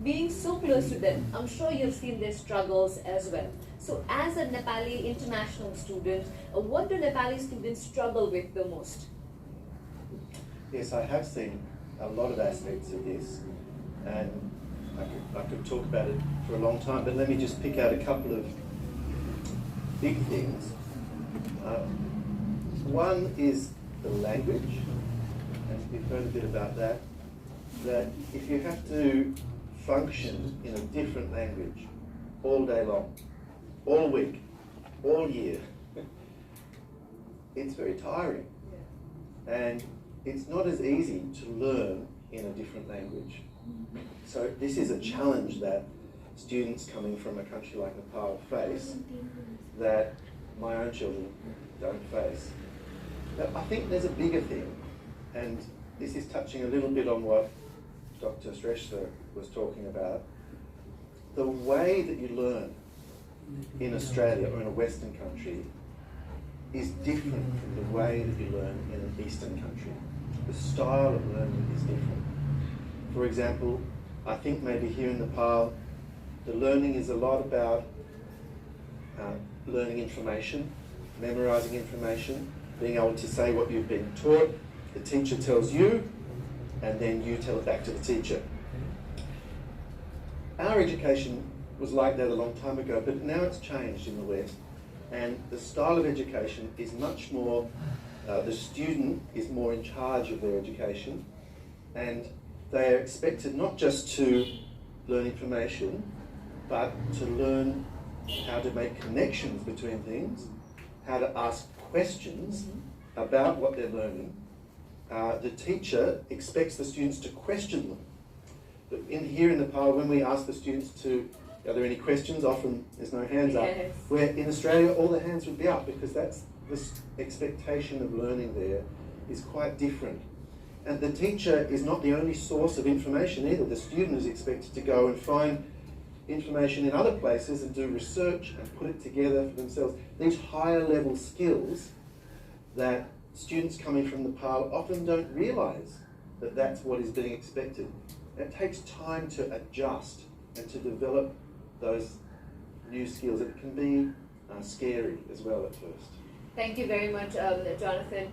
being so close to them, I'm sure you've seen their struggles as well. So as a Nepali international student, what do Nepali students struggle with the most? Yes, I have seen a lot of aspects of this, and I could talk about it for a long time, but let me just pick out a couple of big things. One is the language, and we've heard a bit about that, that if you have to function in a different language all day long, all week, all year, it's very tiring. And it's not as easy to learn in a different language. So this is a challenge that students coming from a country like Nepal face that my own children don't face. But I think there's a bigger thing, and this is touching a little bit on what Dr. Shrestha was talking about. The way that you learn in Australia or in a Western country is different from the way that you learn in an Eastern country. The style of learning is different. For example, I think maybe here in Nepal, the learning is a lot about learning information, memorizing information, being able to say what you've been taught, the teacher tells you, and then you tell it back to the teacher. Our education was like that a long time ago, but now it's changed in the West, and the style of education is much more, the student is more in charge of their education, and they are expected not just to learn information, but to learn how to make connections between things, how to ask questions about what they're learning. The teacher expects the students to question them. But here in Nepal, when we ask the students to, are there any questions, often there's no hands up. Yes. Where in Australia, all the hands would be up, because that's this expectation of learning there is quite different. And the teacher is not the only source of information either. The student is expected to go and find information in other places and do research and put it together for themselves. These higher level skills that students coming from Nepal often don't realise that that's what is being expected. It takes time to adjust and to develop those new skills. It can be scary as well at first. Thank you very much, Jonathan.